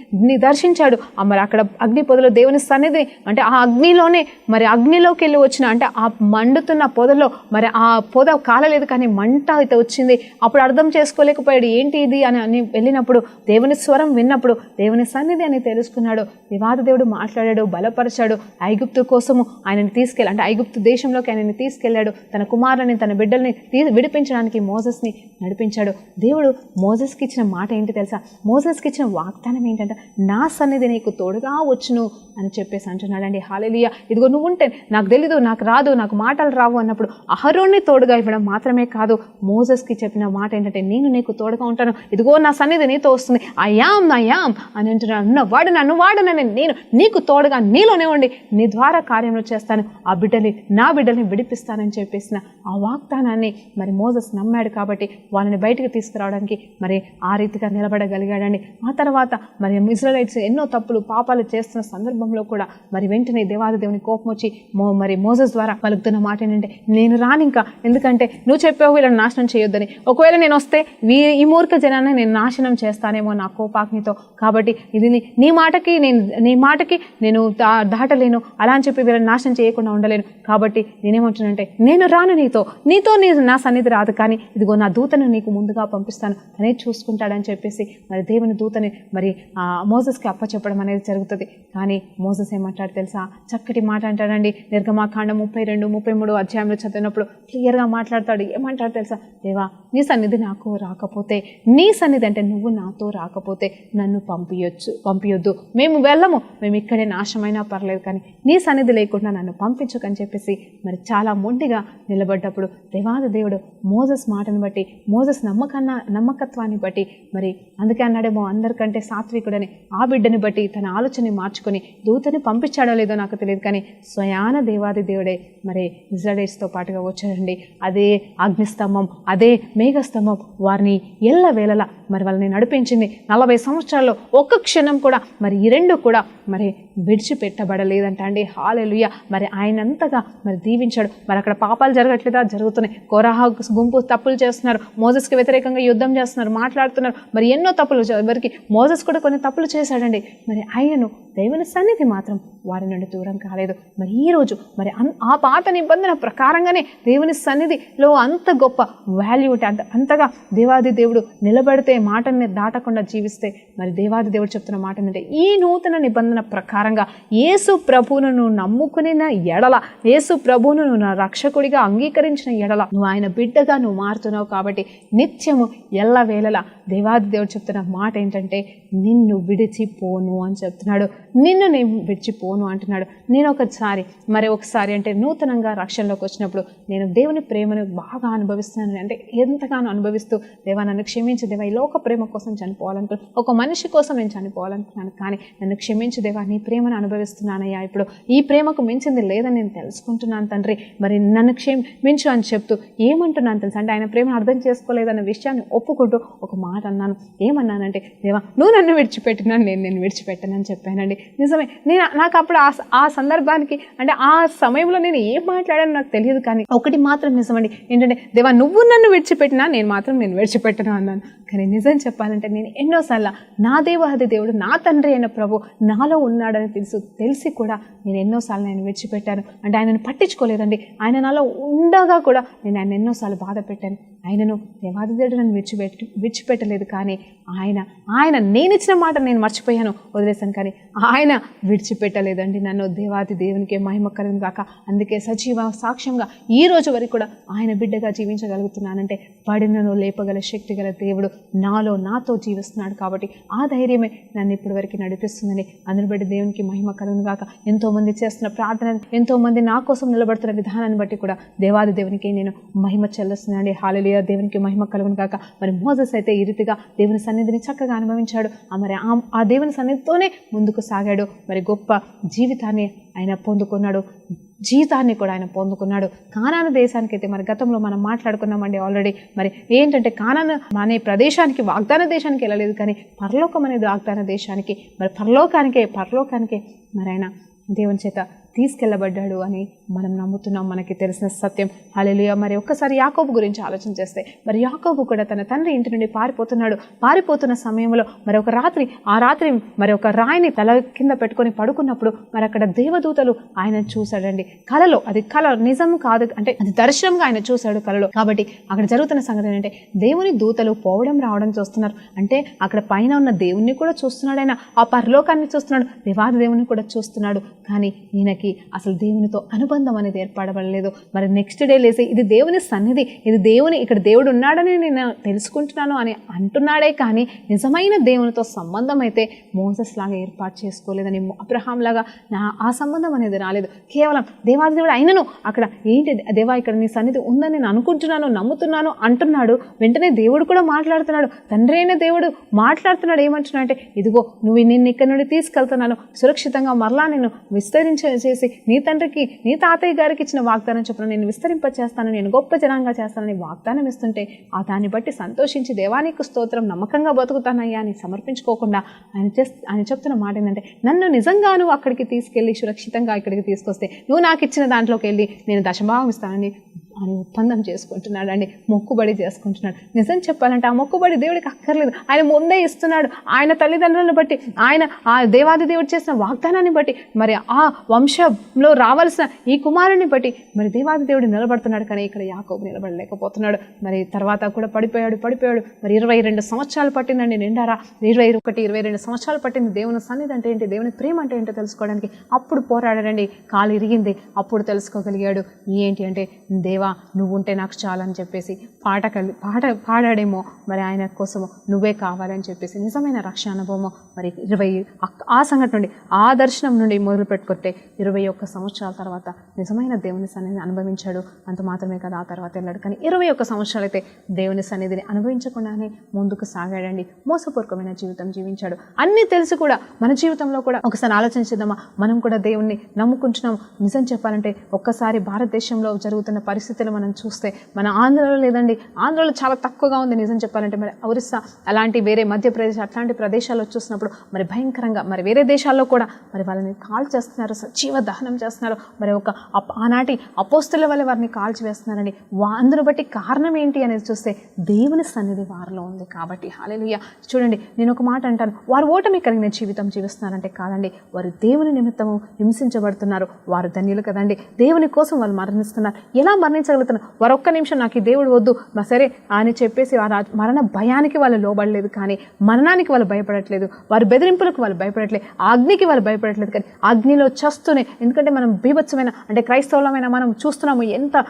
Speaker 1: దర్శించాడు, మరి అక్కడ అగ్ని పొదలో దేవుని సన్నిధి, అంటే ఆ అగ్నిలోకి వెళ్ళి వచ్చిన, అంటే ఆ మండుతున్న పొదలో మరి ఆ పొద కాలలేదు కానీ మంట అయితే వచ్చింది. అప్పుడు అర్థం చేసుకోలేకపోయాడు, ఏంటి ఇది అని వెళ్ళినప్పుడు దేవుని స్వరం విన్నప్పుడు దేవుని సన్నిధి అని తెలుసుకున్నాడు. దేవాది దేవుడు మాట్లాడాడు, బలపరిచాడు, ఐగుప్తు కోసము ఆయనని తీసుకెళ్ళి, అంటే ఐగుప్తు దేశంలోకి ఆయనని తీసుకెళ్లాడు, తన కుమారుని తన బిడ్డల్ని విడిపించడానికి మోసెస్ని నడిపించాడు. దేవుడు మోసెస్కి ఇచ్చిన మాట ఏంటి తెలుసా, మోసెస్కి ఇచ్చిన వాగ్దానం ఏంటంటే, నా సన్నిధి నీకు తోడుగా వచ్చును అని చెప్పేసి అంటున్నాడండి. హల్లెలూయా. ఇదిగో నువ్వు ఉంటే, నాకు తెలీదు, నాకు రాదు, నాకు మాటలు రావు అన్నప్పుడు అహరోన్ని తోడుగా ఇవ్వడం మాత్రమే కాదు, మోసెస్కి చెప్పిన మాట ఏంటంటే, నేను నీకు తోడుగా ఉంటాను, ఇదిగో నా సన్నిధి నీతో వస్తుంది, అయామ్ అని అంటున్నాను, నన్ను వాడు నేను నీకు తోడుగా నీలోనే ఉండి నీ ద్వారా కార్యములు చేస్తాను, ఆ బిడ్డని నా బిడ్డల్ని విడిపిస్తానని చెప్పేసిన ఆ వాగ్దానాన్ని మరి మోసెస్ నమ్మాడు కాబట్టి వాళ్ళని బయటకు తీసుకురావడానికి మరి ఆ రీతిగా నిలబడగలిగాడండి. ఆ తర్వాత మరి ఇశ్రాయేలీయులు ఎన్నో తప్పులు పాపాలు చేస్తున్న సందర్భంలో కూడా మరి వెంటనే దేవాది దేవుని కోపం వచ్చి మరి మోసెస్ ద్వారా పలుకుతున్న మాట ఏంటంటే, నేను రాను ఇంకా, ఎందుకంటే నువ్వు చెప్పావు వీళ్ళని నాశనం చేయొద్దని, ఒకవేళ నేను వస్తే ఈ మూర్ఖ జనాన్ని నేను నాశనం చేస్తానేమో నా కోపాగ్నితో, కాబట్టి ఇది నీ మాటకి నేను దాటలేను, అలా అని చెప్పి వీళ్ళని నాశనం చేయకుండా ఉండలేను, కాబట్టి నేనేమంటున్నానంటే నేను రాను, నీతో నా సన్నిధి రాదు, కానీ ఇదిగో నా దూతను నీకు ముందుగా పంపిస్తాను, తనే చూసుకుంటాడని చెప్పేసి మరి దేవుని దూతని మరి మోసెస్కి అప్పచెప్పడం అనేది జరుగుతుంది. కానీ మోసెస్ ఏమంటాడు తెలుసా? చక్కటి మాట అంటాడండి. నిర్గమాకాండం 32-33 అధ్యాయంలో చదివినప్పుడు క్లియర్గా మాట్లాడతాడు. ఏమంటాడు తెలుసా? దేవా, నీ సన్నిధి నాకు రాకపోతే, నీ సన్నిధి అంటే నువ్వు నాతో రాకపోతే నన్ను పంపించొద్దు, మేము వెళ్ళము, మేము ఇక్కడే నాశమైనా పర్లేదు, కానీ నీ సన్నిధి లేకుండా నన్ను పంపించకని చెప్పేసి మరి చాలా మొండిగా నిలబడ్డప్పుడు దేవాది దేవుడు మోసెస్ మాటను బట్టి, మోసెస్ నమ్మకత్వాన్ని బట్టి, మరి అందుకే అన్నాడేమో అందరికంటే సాత్వికుడని, ఆ బిడ్డని బట్టి తన ఆలోచనని మార్చుకొని దూతని పంపించాడో లేదో నాకు తెలియదు, కానీ స్వయాన దేవాది దేవుడే మరి ఇజ్రాయేలీయులతో పాటుగా వచ్చాడండి. అదే అగ్నిస్తంభం, అదే మేఘస్తంభం వారిని ఎల్లవేళలా మరి వాళ్ళని నడిపించింది. 40 సంవత్సరాల్లో ఒక్క క్షణం కూడా మరి ఈ రెండు కూడా మరి విడిచిపెట్టబడలేదంట అండి. హల్లెలూయా. మరి ఆయనంతగా మరి దీవించాడు. మరి అక్కడ పాపాలు జరగట్లేదా? జరుగుతున్నాయి. కోరహ గుంపు తప్పులు చేస్తున్నారు, మోసెస్కి వ్యతిరేకంగా యుద్ధం చేస్తున్నారు, మాట్లాడుతున్నారు, మరి ఎన్నో తప్పులు. ఎవరికి మోసెస్ కూడా కొన్ని తప్పులు చేశాడండి. మరి ఆయనను దేవుని సన్నిధి మాత్రం వారి నుండి దూరం కాలేదు. మరి ఈరోజు మరి ఆ పాత నిబంధన ప్రకారంగానే దేవుని సన్నిధిలో అంత గొప్ప వాల్యూ ఉంటే, అంతగా దేవాది దేవుడు నిలబడితే, మాటని దాటకుండా జీవిస్తే, మరి దేవాది దేవుడు చెప్తున్న మాట ఏంటంటే, ఈ నూతన నిబంధన ప్రకారంగా యేసు ప్రభువును నమ్ముకున్న ఎడల, యేసు ప్రభువును నా రక్షకుడిగా అంగీకరించిన ఎడల నువ్వు ఆయన బిడ్డగా నువ్వు మారుతున్నావు. కాబట్టి నిత్యము ఎల్లవేళలా దేవాది దేవుడు చెప్తున్న మాట ఏంటంటే, నిన్ను విడిచిపోను అని చెప్తున్నాడు. నిన్ను నేను విడిచిపోను అంటున్నాడు. నేను ఒకసారి అంటే నూతనంగా రక్షణలోకి వచ్చినప్పుడు నేను దేవుని ప్రేమను బాగా అనుభవిస్తున్నాను, అంటే ఎంతగానో అనుభవిస్తూ, దేవా నన్ను క్షమించు దేవా, ఈ లోక ప్రేమ కోసం చనిపోవాలనుకున్నాను, ఒక మనిషి కోసం నేను చనిపోవాలనుకున్నాను, కానీ నన్ను క్షమించు దేవా, నీ ప్రేమను అనుభవిస్తున్నానయ్యా, ఇప్పుడు ఈ ప్రేమకు మించింది లేదని నేను తెలుసుకుంటున్నాను తండ్రి, మరి నన్ను క్షమించు అని చెప్తూ ఏమంటున్నాను తెలుసు అంటే, ఆయన ప్రేమను అర్థం చేసుకోలేదన్న విషయాన్ని ఒప్పుకుంటూ ఒక మాట అన్నాను. ఏమన్నానంటే, దేవా నువ్వు నన్ను విడిచిపెట్టినాను, నేను విడిచిపెట్టానని చెప్పానండి. నిజమే, నాకు అప్పుడు ఆ సందర్భానికి అంటే ఆ సమయంలో నేను ఏం మాట్లాడానో నాకు తెలియదు, కానీ ఒకటి మాత్రం నిజమండి, ఏంటంటే దేవా నువ్వు నన్ను విడిచిపెట్టినా నేను విడిచిపెట్టను అన్నాను. కానీ నిజం చెప్పాలంటే నేను ఎన్నోసార్లు నా దేవాది దేవుడు, నా తండ్రి అయిన ప్రభు నాలో ఉన్నాడని తెలిసి కూడా నేను ఎన్నోసార్లు ఆయన విడిచిపెట్టాను. అంటే ఆయనను పట్టించుకోలేదండి. ఆయన నాలో ఉండగా కూడా నేను ఆయన ఎన్నోసార్లు బాధ పెట్టాను. ఆయనను దేవాది దేవుడు నన్ను విడిచిపెట్టలేదు, కానీ ఆయన నేను ఇచ్చిన మాట నేను మర్చిపోయాను, వదిలేశాను, కానీ ఆయన విడిచిపెట్టలేదండి నన్ను. దేవాది దేవునికి మహిమ కలుగును గాక. అందుకే సజీవ సాక్ష్యంగా ఈ రోజు వరకు కూడా ఆయన బిడ్డగా జీవించగలుగుతున్నానంటే పడినను లేపగల శక్తి గల దేవుడు నాతో జీవిస్తున్నాడు. కాబట్టి ఆ ధైర్యమే నన్ను ఇప్పటి వరకు నడిపిస్తుందని, అందుని బట్టి దేవునికి మహిమ కలుగును గాక. ఎంతోమంది చేస్తున్న ప్రార్థన, ఎంతోమంది నా కోసం నిలబడుతున్న విధానాన్ని బట్టి కూడా దేవాది దేవునికి నేను మహిమ చెల్లిస్తున్నానండి. హల్లెలూయా, దేవునికి మహిమ కలుగును గాక. మరి మోసెస్ అయితే ఈ రీతిగా దేవుని సన్నిధిని చక్కగా అనుభవించాడు. మరి ఆ దేవుని సన్నిధితోనే ముందుకు సాగాడు. మరి గొప్ప జీవితాన్ని ఆయన పొందుకున్నాడు, జీతాన్ని కూడా ఆయన పొందుకున్నాడు. కానాను దేశానికి అయితే మరి గతంలో మనం మాట్లాడుకున్నామండి ఆల్రెడీ. మరి ఏంటంటే కానాను అనే ప్రదేశానికి, వాగ్దాన దేశానికి వెళ్ళలేదు, కానీ పరలోకం అనేది వాగ్దాన దేశానికి, మరి పరలోకానికే మరి ఆయన దేవుని చేత తీసుకెళ్ళబడ్డాడు అని మనం నమ్ముతున్నాం. మనకి తెలిసిన సత్యం. హల్లెలూయా. మరి ఒక్కసారి యాకోబు గురించి ఆలోచన చేస్తే, మరి యాకోబు కూడా తన తండ్రి ఇంటి నుండి పారిపోతున్న సమయంలో మరి ఆ రాత్రి మరి ఒక రాయిని తల కింద పెట్టుకొని పడుకున్నప్పుడు మరి అక్కడ దేవదూతలు ఆయన చూశాడండి కలలో. అది కల నిజం కాదు, అంటే అది దర్శనంగా ఆయన చూశాడు కలలో. కాబట్టి అక్కడ జరుగుతున్న సంగతి ఏంటంటే, దేవుని దూతలు రావడం చూస్తున్నారు. అంటే అక్కడ పైన ఉన్న దేవుణ్ణి కూడా చూస్తున్నాడు ఆయన, ఆ పరలోకాన్ని చూస్తున్నాడు, దేవాది దేవుని కూడా చూస్తున్నాడు. కానీ ఈయనకి అసలు దేవునితో అనుబంధం అనేది ఏర్పడబడలేదు. మరి నెక్స్ట్ డే లేసి ఇది దేవుని సన్నిధి, ఇక్కడ దేవుడు ఉన్నాడని నేను తెలుసుకుంటున్నాను అని అంటున్నాడే, కానీ నిజమైన దేవునితో సంబంధం అయితే మోసెస్ లాగా ఏర్పాటు చేసుకోలేదని, అబ్రహాం లాగా ఆ సంబంధం అనేది రాలేదు. కేవలం దేవాది దేవుడు అయినను అక్కడ ఏంటి, దేవా ఇక్కడ నీ సన్నిధి ఉందని నేను అనుకుంటున్నాను, నమ్ముతున్నాను అంటున్నాడు. వెంటనే దేవుడు కూడా మాట్లాడుతున్నాడు, తండ్రి అయిన దేవుడు మాట్లాడుతున్నాడు. ఏమంటున్నా అంటే, ఇదిగో నిన్ను ఇక్కడ నుండి తీసుకెళ్తున్నాను, సురక్షితంగా మరలా నేను చేసి నీ తండ్రికి నీ తాతయ్య గారికి ఇచ్చిన వాగ్దానం చొప్పున నేను విస్తరింపచేస్తాను, నేను గొప్ప జనంగా చేస్తానని వాగ్దానం ఇస్తుంటే ఆ దాన్ని బట్టి సంతోషించి దేవానికి స్తోత్రం, నమ్మకంగా బతుకుతానయ్యా అని సమర్పించుకోకుండా ఆయన చెప్తున్న మాట ఏంటంటే, నన్ను నిజంగా నువ్వు అక్కడికి తీసుకెళ్ళి సురక్షితంగా ఇక్కడికి తీసుకొస్తే నువ్వు నాకు ఇచ్చిన దాంట్లోకి వెళ్ళి నేను దశభాగం ఇస్తానని అని ఒప్పందం చేసుకుంటున్నాడు అండి, మొక్కుబడి చేసుకుంటున్నాడు. నిజం చెప్పాలంటే ఆ మొక్కుబడి దేవుడికి అక్కర్లేదు, ఆయన ముందే ఇస్తున్నాడు. ఆయన తల్లిదండ్రులను బట్టి, ఆయన ఆ దేవాది దేవుడు చేసిన వాగ్దానాన్ని బట్టి, మరి ఆ వంశంలో రావాల్సిన ఈ కుమారుని బట్టి మరి దేవాది దేవుడు నిలబడుతున్నాడు. కానీ ఇక్కడ యాకోబు నిలబడలేకపోతున్నాడు. మరి తర్వాత కూడా పడిపోయాడు. మరి 22 సంవత్సరాలు పట్టిందండి నిండారా, 22 సంవత్సరాలు పట్టింది దేవుని సన్నిధి అంటే ఏంటి, దేవుని ప్రేమ అంటే ఏంటో తెలుసుకోవడానికి. అప్పుడు పోరాడాడండి, కాలు ఇరిగింది, అప్పుడు తెలుసుకోగలిగాడు ఏంటి అంటే, దేవా నువ్వు ఉంటే నాకు చాలని చెప్పేసి పాట పాడాడేమో, మరి ఆయన కోసం నువ్వే కావాలని చెప్పేసి నిజమైన రక్షణ అనుభవము. మరి ఆ సంఘటన నుండి, ఆ దర్శనం నుండి మొదలు పెట్టుకుంటే 21 సంవత్సరాల తర్వాత నిజమైన దేవుని సన్నిధిని అనుభవించాడు. అంత మాత్రమే కదా, ఆ తర్వాత వెళ్ళాడు. కానీ 21 సంవత్సరాలు అయితే దేవుని సన్నిధిని అనుభవించకుండానే ముందుకు సాగాడండి. మోసపూర్వకమైన జీవితం జీవించాడు. అన్నీ తెలిసి కూడా మన జీవితంలో కూడా ఒకసారి ఆలోచించేద్దామా, మనం కూడా దేవుణ్ణి నమ్ముకుంటున్నాం. నిజం చెప్పాలంటే ఒక్కసారి భారతదేశంలో జరుగుతున్న పరిస్థితులు మనం చూస్తే, మన ఆంధ్రలో లేదండి, ఆంధ్రలో చాలా తక్కువగా ఉంది నిజం చెప్పాలంటే. మరి ఒరిస్సా అలాంటి వేరే మధ్యప్రదేశ్ అట్లాంటి ప్రదేశాల్లో చూసినప్పుడు మరి భయంకరంగా, మరి వేరే దేశాల్లో కూడా మరి వాళ్ళని కాల్ చేస్తున్నారు, సజీవ దహనం చేస్తున్నారు. మరి ఆనాటి అపోస్తుల వల్ల వారిని కాల్చి వేస్తున్నారని, అందును బట్టి కారణం ఏంటి అనేది చూస్తే దేవుని సన్నిధి వారిలో ఉంది కాబట్టి. హల్లెలూయా. చూడండి, నేను ఒక మాట అంటాను, వారు ఓటమి కలిగిన జీవితం జీవిస్తున్నారంటే కాదండి, వారు దేవుని నిమిత్తము హింసించబడుతున్నారు. వారు ధన్యులు కదండి, దేవుని కోసం వాళ్ళు మరణిస్తున్నారు. ఎలా మరణించగలుగుతున్నారు? వారు ఒక్క నిమిషం నాకు ఈ దేవుడు వద్దు సరే అని చెప్పేసి వారు మరణ భయానికి వాళ్ళు లోబడలేదు, కానీ మరణానికి వాళ్ళు భయపడట్లేదు, వారి బెదిరింపులకు వాళ్ళు భయపడట్లేదు, అగ్నికి వాళ్ళు భయపడట్లేదు. కానీ అగ్నిలో చస్తూనే, ఎందుకంటే మనం బీభత్సమైన అంటే క్రైస్తవులమైన మనం చూస్తున్నాము, ఎంత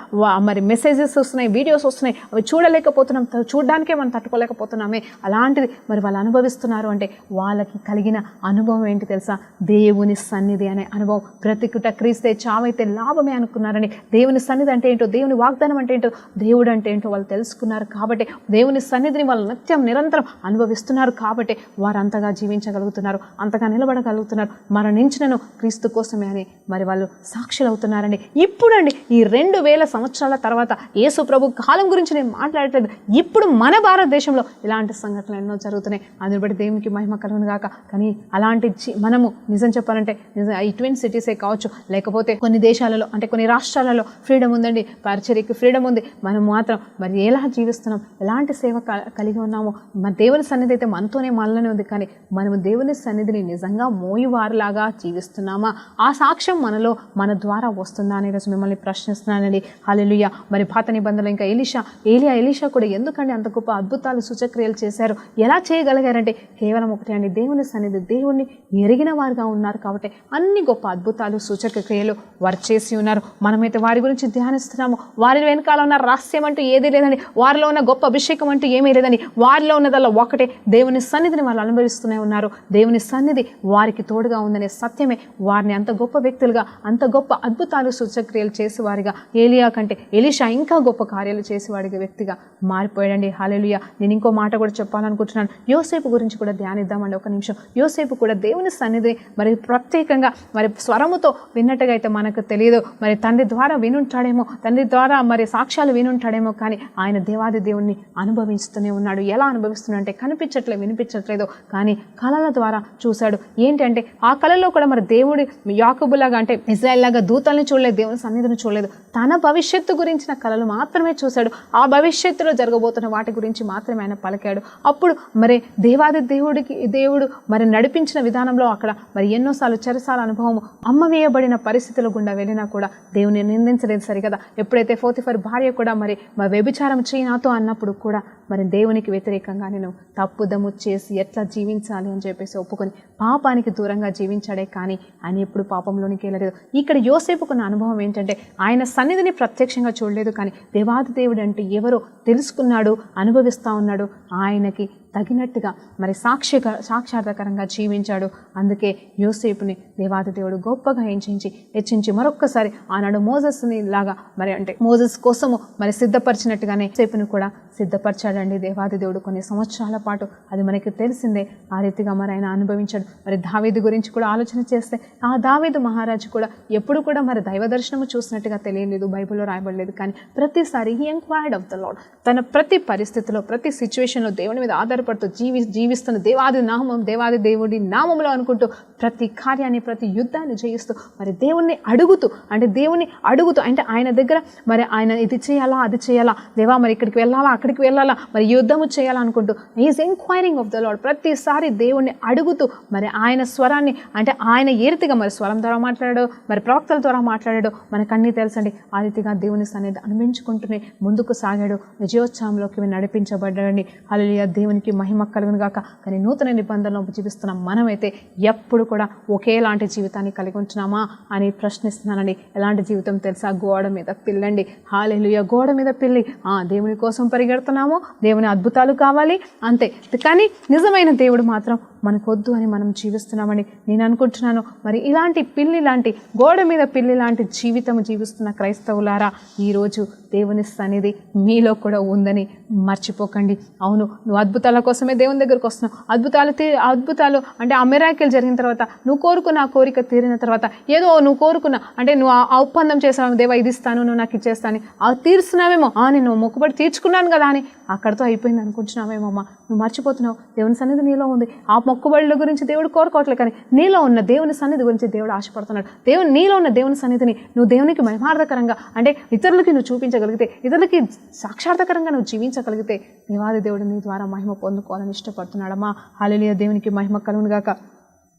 Speaker 1: మరి మెసేజెస్ వస్తున్నాయి, వీడియోస్ వస్తున్నాయి, అవి చూడలేకపోతున్నాం, చూడడానికే మనం తట్టుకోలేకపోతున్నామే. అలాంటిది మరి వాళ్ళు అనుభవిస్తున్నారు అంటే వాళ్ళకి కలిగిన అనుభవం ఏంటి తెలుసా? దేవుని సన్నిధి అనే అనుభవం. బ్రతికుట క్రీస్తే, చావైతే లాభమే అనుకున్నారని. దేవుని సన్నిధి అంటే ఏంటో, దేవుని వాగ్దానం అంటే ఏంటో, దేవుడు అంటే ఏంటో వాళ్ళు తెలుసుకున్నారు కాబట్టి, దేవుని సన్నిధిని వాళ్ళు నిత్యం నిరంతరం అనుభవిస్తున్నారు కాబట్టి వారు అంతగా జీవించగలుగుతున్నారు, అంతగా నిలబడగలుగుతున్నారు. మరణించినను క్రీస్తు కోసమే అని మరి వాళ్ళు సాక్షులు అవుతున్నారండి. ఇప్పుడండి ఈ 2000 సంవత్సరాల తర్వాత యేసు ప్రభు కాలం గురించి నేను మాట్లాడట్లేదు, ఇప్పుడు మన భారతదేశంలో ఇలాంటి సంఘటనలు ఎన్నో జరుగుతున్నాయి. అందుని బట్టి దేవునికి మహిమ కలుగును గాక. కానీ అలాంటి మనము నిజం చెప్పాలంటే ఈ ట్విన్ సిటీసే కావచ్చు, లేకపోతే కొన్ని దేశాలలో అంటే కొన్ని రాష్ట్రాలలో ఫ్రీడమ్ ఉందండి, పరిచర్యకి ఫ్రీడమ్ ఉంది. మనం మాత్రం మరి ఎలా జీవిస్తున్నాం, ఎలాంటి సేవ కలిగి ఉన్నామో, మన దేవుని సన్నిధి అయితే మనలోనే ఉంది. కానీ మనము దేవుని సన్నిధిని నిజంగా మోయివారిలాగా జీవిస్తున్నామా? ఆ సాక్ష్యం మనలో మన ద్వారా వస్తుందా అని ఈరోజు మిమ్మల్ని ప్రశ్నిస్తున్నానండి. హల్లెలూయా. మరి పాత నిబంధనలు ఇంకా ఎలీషా కూడా ఎందుకంటే అంత గొప్ప అద్భుతాలు సూచక్రియలు చేశారు. ఎలా చేయగలిగారంటే కేవలం ఒకటే అండి, దేవుని సన్నిధి, దేవుణ్ణి ఎరిగిన వారుగా ఉన్నారు కాబట్టి అన్ని గొప్ప అద్భుతాలు సూచక క్రియలు వారు చేసి ఉన్నారు. మనమైతే వారి గురించి ధ్యానిస్తున్నాము. వారి వెనకాల ఉన్న రహస్యం అంటూ ఏదీ లేదని, వారిలో ఉన్న గొప్ప అభిషేకం అంటూ ఏమీ లేదని, వారిలో ఉన్నదల్లా ఒకటే దేవుని సన్నిధిని వాళ్ళు అనుభవిస్తూనే ఉన్నారు. దేవుని సన్నిధి వారికి తోడుగా ఉందనే సత్యమే వారిని అంత గొప్ప వ్యక్తులుగా, అంత గొప్ప అద్భుతాలు సూచక్రియలు చేసేవారిగా, ఏలియా కంటే ఎలీషా ఇంకా గొప్ప కార్యాలు చేసేవాడిగా వ్యక్తిగా మారిపోయాడండి. హల్లెలూయా. నేను ఇంకో మాట కూడా చెప్పాలనుకుంటున్నాను. యోసేపు గురించి కూడా ధ్యానిద్దామండి ఒక నిమిషం. యోసేపు కూడా దేవుని సన్నిధి మరి ప్రత్యేకంగా మరి స్వరముతో విన్నట్టుగా అయితే మనకు తెలియదు. మరి తండ్రి ద్వారా వినుంటాడేమో, తండ్రి ద్వారా మరి సాక్ష్యాలు వినుంటాడేమో, కానీ ఆయన దేవాది దేవుణ్ణి అనుభవిస్తూనే ఉన్నాడు. ఎలా అనుభవిస్తున్నాడంటే వినిపించట్లేదు, కానీ కళల ద్వారా చూశాడు. ఏంటంటే ఆ కళలో కూడా మరి దేవుడి యాకోబులాగా అంటే ఇజ్రాయెల్ లాగా దూతల్ని చూడలేదు, దేవుని సన్నిధిని చూడలేదు. తన భవిష్యత్తు గురించిన కళలు మాత్రమే చూశాడు. ఆ భవిష్యత్తులో జరగబోతున్న వాటి గురించి మాత్రమే ఆయన పలికాడు. అప్పుడు మరి దేవాది దేవుడు మరి నడిపించిన విధానంలో అక్కడ మరి ఎన్నోసార్లు చెరసాల అనుభవం, అమ్మవేయబడిన పరిస్థితుల గుండా వెళ్ళినా కూడా దేవుని నిందించలేదు సరికదా. ఎప్పుడైతే పోతిఫర్ భార్య కూడా మరి వ్యభిచారం చేయి నాతో అన్నప్పుడు కూడా మరి దేవునికి వ్యతిరేకంగా నేను తప్పుదము చేసి ఎట్లా జీవించాలి అని చెప్పేసి ఒప్పుకొని పాపానికి దూరంగా జీవించాడే, కానీ ఆయన ఎప్పుడు పాపంలోనికి వెళ్ళలేదు. ఇక్కడ యోసేపుకున్న అనుభవం ఏంటంటే ఆయన సన్నిధిని ప్రత్యక్షంగా చూడలేదు, కానీ దేవాది దేవుడు అంటే ఎవరో తెలుసుకున్నాడు, అనుభవిస్తూ ఉన్నాడు. ఆయనకి తగినట్టుగా మరి సాక్షాత్కారంగా జీవించాడు. అందుకే యోసేపుని దేవాది దేవుడు గొప్పగా హెచ్చించి మరొక్కసారి ఆనాడు మోజెస్ని లాగా మరి అంటే మోజెస్ కోసము మరి సిద్ధపరిచినట్టుగానే యోసేపుని కూడా సిద్ధపరచాడండి దేవాది దేవుడు. కొన్ని సంవత్సరాల పాటు అది మనకి తెలిసిందే. ఆ రీతిగా మరి ఆయన అనుభవించాడు. మరి దావీదు గురించి కూడా ఆలోచన చేస్తే ఆ దావీదు మహారాజు కూడా ఎప్పుడు కూడా మరి దైవ దర్శనము చూసినట్టుగా తెలియలేదు, బైబిల్లో రాయబడలేదు. కానీ ప్రతిసారి he enquired of the lord. తన ప్రతి పరిస్థితిలో ప్రతి సిచ్యువేషన్లో దేవుని మీద ఆధారపడుతూ జీవిస్తున్న దేవాది దేవుడి నామములో అనుకుంటూ ప్రతి కార్యాన్ని ప్రతి యుద్ధాన్ని జయిస్తూ మరి దేవుణ్ణి అడుగుతూ అంటే ఆయన దగ్గర మరి ఆయన ఇది చేయాలా అది చేయాలా, దేవా మరి ఇక్కడికి వెళ్ళాలా అక్కడికి వెళ్ళాలా, మరి యుద్ధము చేయాలా అనుకుంటూ is enquiring of the lord. ప్రతిసారి దేవుణ్ణి అడుగుతూ మరి ఆయన స్వరాన్ని అంటే ఆయన ఏ రీతిగా మరి స్వరం ద్వారా మాట్లాడాడో మరి ప్రవక్తల ద్వారా మాట్లాడాడో మనకన్నీ తెలుసండి. ఆ రీతిగా దేవుని సన్నిధి అనుభవించుకుంటూనే ముందుకు సాగాడు. విజయోత్సవంలోకి నడిపించబడ్డాడండి. హల్లెలూయా, దేవునికి మహిమ కలుగును గాక. కానీ నూతన నిబంధనలో జీవిస్తున్న మనమైతే ఎప్పుడు కూడా ఒకేలాంటి జీవితాన్ని కలిగి ఉంటున్నామా అని ప్రశ్నిస్తున్నానండి. ఎలాంటి జీవితం తెలుసా? గోడ మీద పిల్లండి. హల్లెలూయా, గోడ మీద పిల్లి. దేవుని కోసం పరిగెడుతున్నాము, దేవుని అద్భుతాలు కావాలి అంతే. కానీ నిజమైన దేవుడు మాత్రం మనకొద్దు అని మనం జీవిస్తున్నామని నేను అనుకుంటున్నాను. మరి ఇలాంటి పిల్లి లాంటి గోడ మీద పిల్లి లాంటి జీవితం జీవిస్తున్న క్రైస్తవులారా, ఈరోజు దేవుని సన్నిధి మీలో కూడా ఉందని మర్చిపోకండి. అవును, నువ్వు అద్భుతాల కోసమే దేవుని దగ్గరకు వస్తున్నావు. అద్భుతాలు అంటే ఆ మిరాకిల్ జరిగిన తర్వాత నువ్వు కోరుకున్న ఆ కోరిక తీరిన తర్వాత ఏదో నువ్వు కోరుకున్న అంటే నువ్వు ఆ ఒప్పందం చేసావు, దేవా ఇది ఇస్తాను నువ్వు నాకు ఇచ్చేస్తాను, అది తీరుస్తున్నావేమో, నేను మొక్కుబడి తీర్చుకున్నాను కదా అని అక్కడితో అయిపోయింది అనుకుంటున్నావేమమ్మా. నువ్వు మర్చిపోతున్నావు. దేవుని సన్నిధి నీలో ఉంది. ఆ మొక్కుబడుల గురించి దేవుడు కోరుకోవట్లేదు, కానీ నీలో ఉన్న దేవుని సన్నిధి గురించి దేవుడు ఆశపడుతున్నాడు. నీలో ఉన్న దేవుని సన్నిధిని నువ్వు దేవునికి మహిమార్థకరంగా అంటే ఇతరులకి నువ్వు చూపించగలిగితే, ఇతరులకి సాక్షాత్కారంగా నువ్వు జీవించగలిగితే దేవాది దేవుడు నీ ద్వారా మహిమ పొందుకోవాలని ఇష్టపడుతున్నాడమ్మా. హల్లెలూయా, దేవునికి మహిమ కలుగును గాక.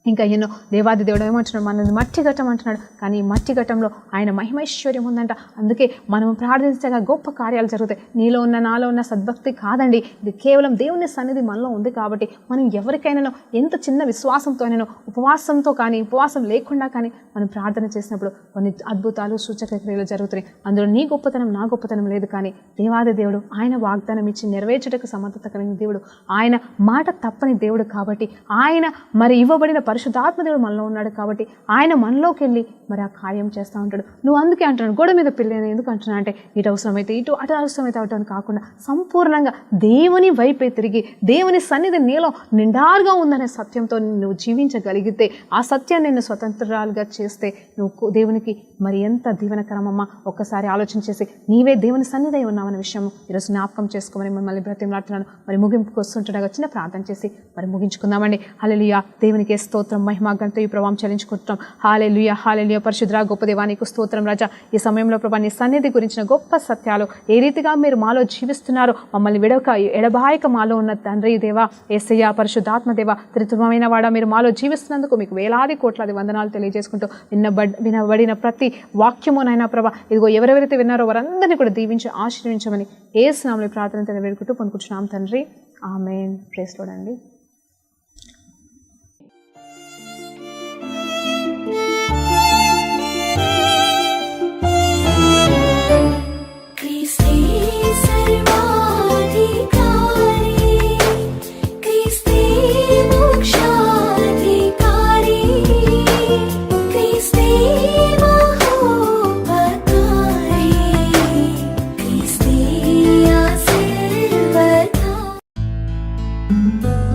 Speaker 1: ఇంకా ఎన్నో దేవాది దేవుడు ఏమంటున్నాడు, మనల్ని మట్టి ఘట్టం అంటున్నాడు. కానీ ఈ మట్టి ఘట్టంలో ఆయన మహిమైశ్వర్యం ఉందంట. అందుకే మనం ప్రార్థించగా గొప్ప కార్యాలు జరుగుతాయి. నీలో ఉన్న నాలో ఉన్న సద్భక్తి కాదండి, ఇది కేవలం దేవుని సన్నిధి మనలో ఉంది. కాబట్టి మనం ఎవరికైనానో ఎంత చిన్న విశ్వాసంతోనైనా ఉపవాసంతో కానీ ఉపవాసం లేకుండా కానీ మనం ప్రార్థన చేసినప్పుడు కొన్ని అద్భుతాలు సూచక క్రియలు జరుగుతాయి. అందులో నీ గొప్పతనం నా గొప్పతనం లేదు, కానీ దేవాది దేవుడు ఆయన వాగ్దానం ఇచ్చి నెరవేర్చుటకు సమర్థత కలిగిన దేవుడు, ఆయన మాట తప్పని దేవుడు. కాబట్టి ఆయన మరి ఇవ్వబడిన పరిశుద్ధాత్మ దేవుడు మనలో ఉన్నాడు. కాబట్టి ఆయన మనలోకి వెళ్ళి మరి ఆ కార్యం చేస్తూ ఉంటాడు. నువ్వు అందుకే అంటున్నాడు గోడ మీద పిల్లి అని ఎందుకు అంటున్నా అంటే, ఇటు అవసరమైతే ఇటు, అటు అవసరమైతే అటు అని కాకుండా సంపూర్ణంగా దేవుని వైపే తిరిగి దేవుని సన్నిధి నీలో నిండారుగా ఉందనే సత్యంతో నువ్వు జీవించగలిగితే, ఆ సత్యాన్ని నిన్ను స్వతంత్రాలుగా చేస్తే నువ్వు దేవునికి మరి ఎంత దీవెనకరమమ్మా. ఒక్కసారి ఆలోచన చేసి నీవే దేవుని సన్నిధి ఉన్నామనే విషయం ఈరోజు జ్ఞాపకం చేసుకోమని మిమ్మల్ని బ్రతిమలాడుతున్నాను. మరి ముగింపుకు వస్తుంటుండగా చిన్న ప్రార్థన చేసి మరి ముగించుకుందామండి. హల్లెలూయా, దేవునికి స్తోత్రం, మహిమ ఘనత ఈ ప్రభావం చెల్లించుకుంటున్నాం. హల్లెలూయా, హల్లెలూయా, పరిశుద్ధ గొప్ప దేవా నీకు స్తోత్రం రాజా. ఈ సమయంలో ప్రభా నీ సన్నిధి గురించిన గొప్ప సత్యాలు ఏ రీతిగా మీరు మాలో జీవిస్తున్నారో, మమ్మల్ని ఎడబాయక మాలో ఉన్న తండ్రి దేవా, యేసయ్య, పరిశుద్ధాత్మ దేవా, త్రిత్వమైన వాడ, మీరు మాలో జీవిస్తున్నందుకు మీకు వేలాది కోట్లాది వందనాలు తెలియజేసుకుంటూ వినబడిన ప్రతి వాక్యమునైనా ప్రభా ఇదిగో ఎవరెవరైతే విన్నారో వారందరినీ కూడా దీవించి ఆశీర్వించమని యేసు నామములో ప్రార్థన వేడుకుంటూ పొందుకుంటున్నాం తండ్రి. ఆమేన్. ప్రైజ్ లార్డ్ అండి.
Speaker 2: Thank you.